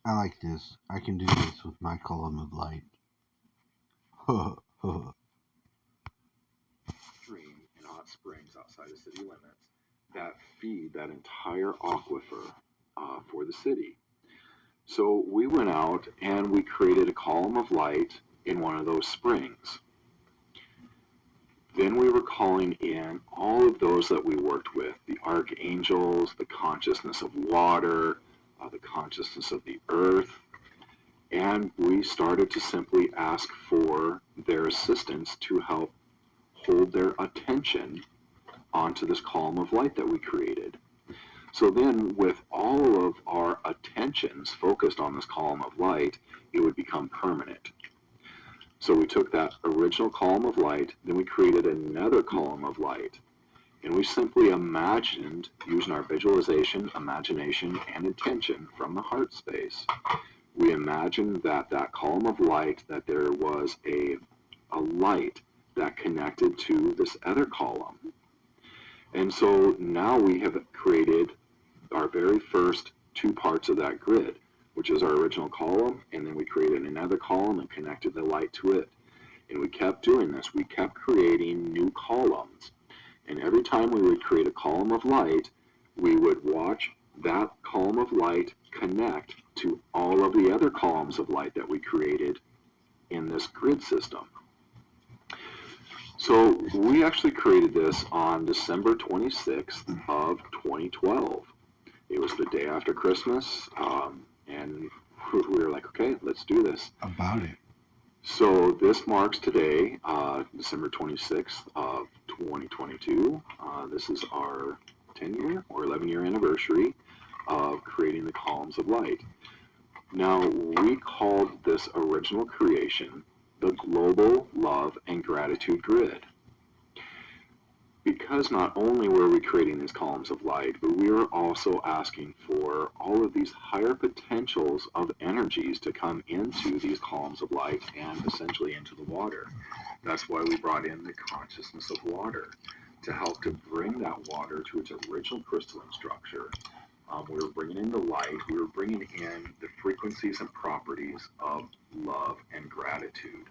I like this. I can do this with my column of light. Stream and hot springs outside the city limits that feed that entire aquifer for the city. So we went out and we created a column of light in one of those springs. Then we were calling in all of those that we worked with, the archangels, the consciousness of water, the consciousness of the earth, and we started to simply ask for their assistance to help hold their attention onto this column of light that we created. So then, with all of our attentions focused on this column of light, it would become permanent. So we took that original column of light, then we created another column of light, and we simply imagined, using our visualization, imagination, and intention from the heart space, we imagined that that column of light, that there was a light that connected to this other column. And so now we have created our very first two parts of that grid, which is our original column, and then we created another column and connected the light to it. And we kept doing this. We kept creating new columns. And every time we would create a column of light, we would watch that column of light connect to all of the other columns of light that we created in this grid system. So we actually created this on December 26th of 2012. It was the day after Christmas, and we were like, okay, let's do this. About it. So this marks today, December 26th of 2022. This is our 10-year or 11-year anniversary of creating the columns of light. Now, we called this original creation the Global Love and Gratitude Grid. Because not only were we creating these columns of light, but we were also asking for all of these higher potentials of energies to come into these columns of light and essentially into the water. That's why we brought in the consciousness of water to help to bring that water to its original crystalline structure. We were bringing in the light, we were bringing in the frequencies and properties of love and gratitude.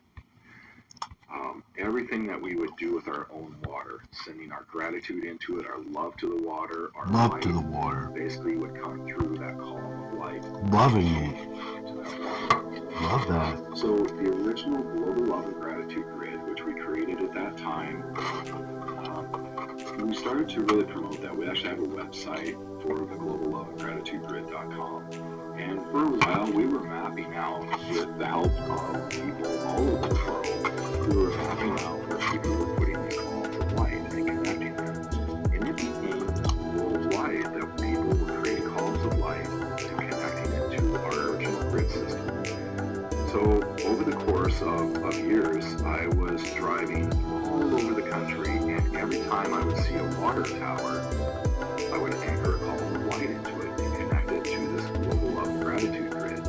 Everything that we would do with our own water, sending our gratitude into it, our love to the water, our Love light, to the water. basically would come through that column of light. Loving it. Into that water. Love that. So the original Global Love and Gratitude Grid, which we created at that time, we started to really promote that. We actually have a website for the globalloveandgratitudegrid.com. And for a while, we were mapping out with the help of people all over the world. We were mapping out where people were putting these columns of light and connecting them. And it became worldwide that people were creating columns of light and connecting it to our original grid system. So over the course of years, I was driving all over the country, and every time I would see a water tower, I would anchor a column of light into it and connect it to this Global Love and Gratitude Grid.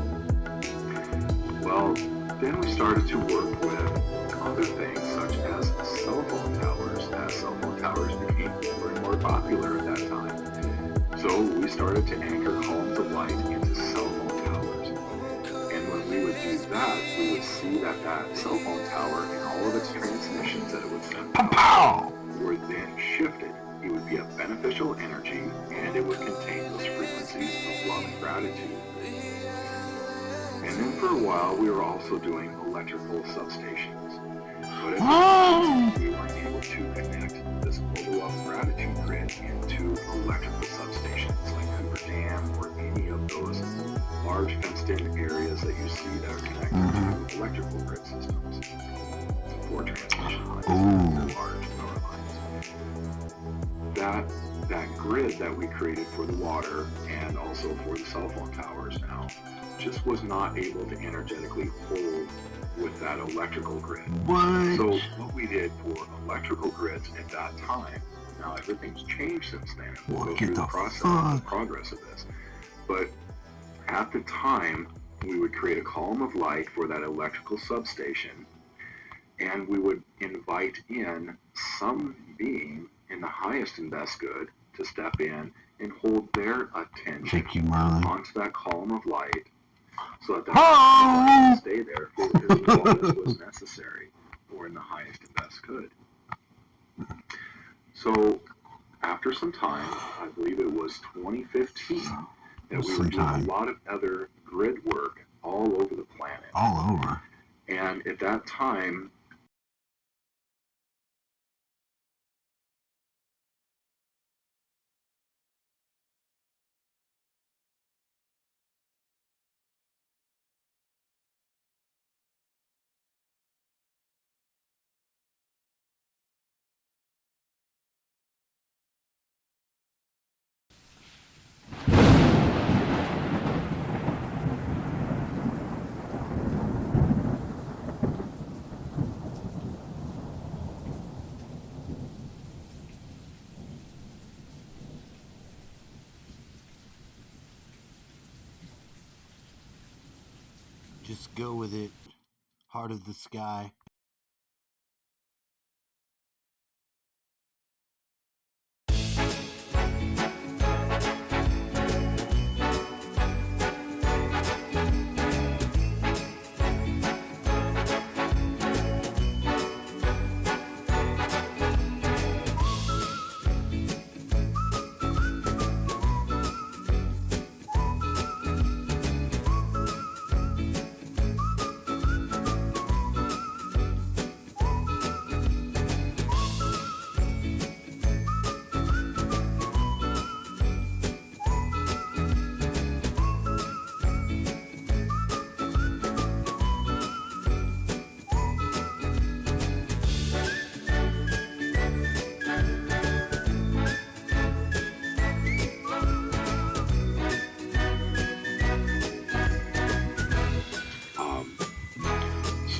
Well, then we started to work with other things such as cell phone towers, as cell phone towers became more and more popular at that time. So we started to anchor columns of light into cell phone towers. And when we would do that, we would see that that cell phone tower and all of its transmissions that it would send out were then shifted. It would be a beneficial energy, and it would contain those frequencies of love and gratitude. And then for a while, we were also doing electrical substations. But at the time, we weren't able to connect this Global Love and Gratitude Grid into electrical substations like Hoover Dam or any of those large fenced-in areas that you see that are connected to electrical grid systems for transmission lines and large power lines. That grid that we created for the water and also for the cell phone towers now just was not able to energetically hold with that electrical grid. What? So what we did for electrical grids at that time, now everything's changed since then. We'll go through the progress of this. But at the time, we would create a column of light for that electrical substation, and we would invite in some being in the highest and best good to step in and hold their attention onto that column of light so that the light would stay there for as long as was necessary, or in the highest and best good. So after some time, I believe it was 2015, that we were doing a lot of other grid work all over the planet. All over. And at that time, Just go with it. Heart of the sky.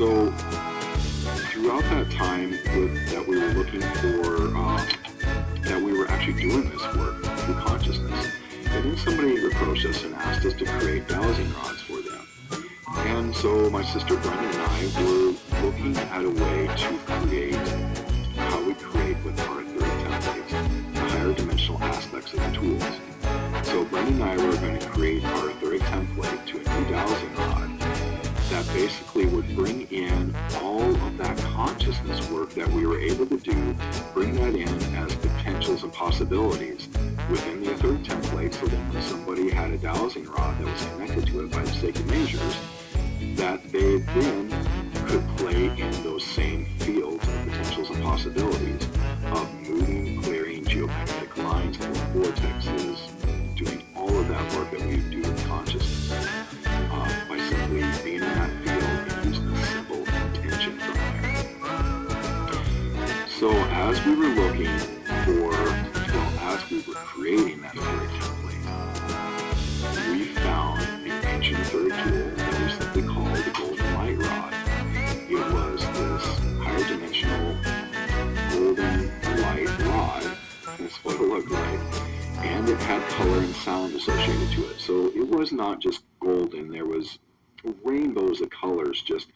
so throughout that time that we were looking for, that we were actually doing this work through consciousness, and then somebody approached us and asked us to create dowsing rods for them. And so my sister Brenda and I were looking at a way to create how we create with our third templates, the higher dimensional aspects of the tools. So Brenda and I were going to create our third template to a new dowsing rod that basically would bring in all of that consciousness work that we were able to do, bring that in as potentials and possibilities within the third template, so then when somebody had a dowsing rod that was connected to it by the sacred measures, that they then could play in those same fields of potentials and possibilities of moving, clearing geomagnetic lines and vortexes, doing all of that work that we do with consciousness, by simply being in that field and using a simple intention from there. So as we were looking for, as we were creating that third template, we found an ancient third tool that we simply called the golden light rod. It was this higher dimensional golden light rod, that's what it looked like, and it had color and sound associated to it. So it was not just golden, there was rainbows of colors just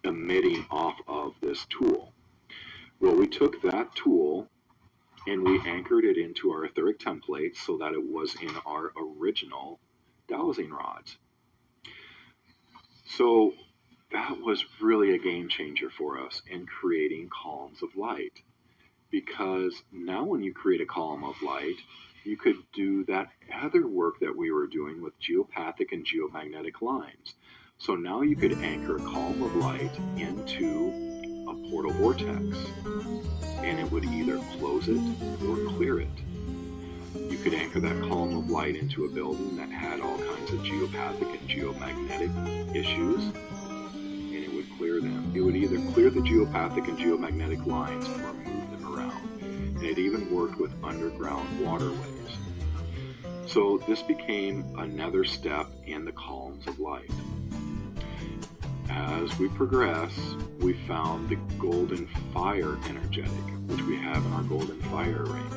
emitting off of this tool. Well, we took that tool and we anchored it into our etheric template so that it was in our original dowsing rods. So that was really a game changer for us in creating columns of light, because now when you create a column of light, you could do that other work that we were doing with geopathic and geomagnetic lines. So now you could anchor a column of light into a portal vortex, and it would either close it or clear it. You could anchor that column of light into a building that had all kinds of geopathic and geomagnetic issues, and it would clear them. It would either clear the geopathic and geomagnetic lines or move them around. And it even worked with underground waterways. So this became another step in the columns of light. As we progress, we found the golden fire energetic, which we have in our golden fire rings.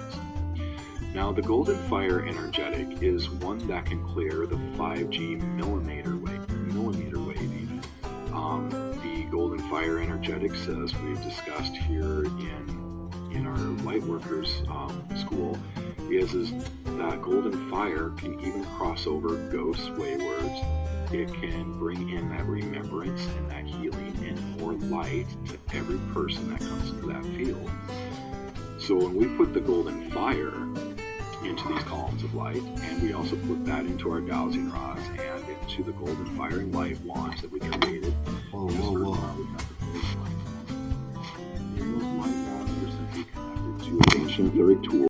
Now, the golden fire energetic is one that can clear the 5G millimeter waving. The golden fire energetics, as we've discussed here in our Lightworkers school, is that golden fire can even cross over ghosts' waywards. It can bring in that remembrance and that healing and more light to every person that comes into that field. So when we put the golden fire into these columns of light, and we also put that into our dowsing rods and into the golden fire and light wands that we created. Whoa. Those light wands are simply connected to ancient etheric tools.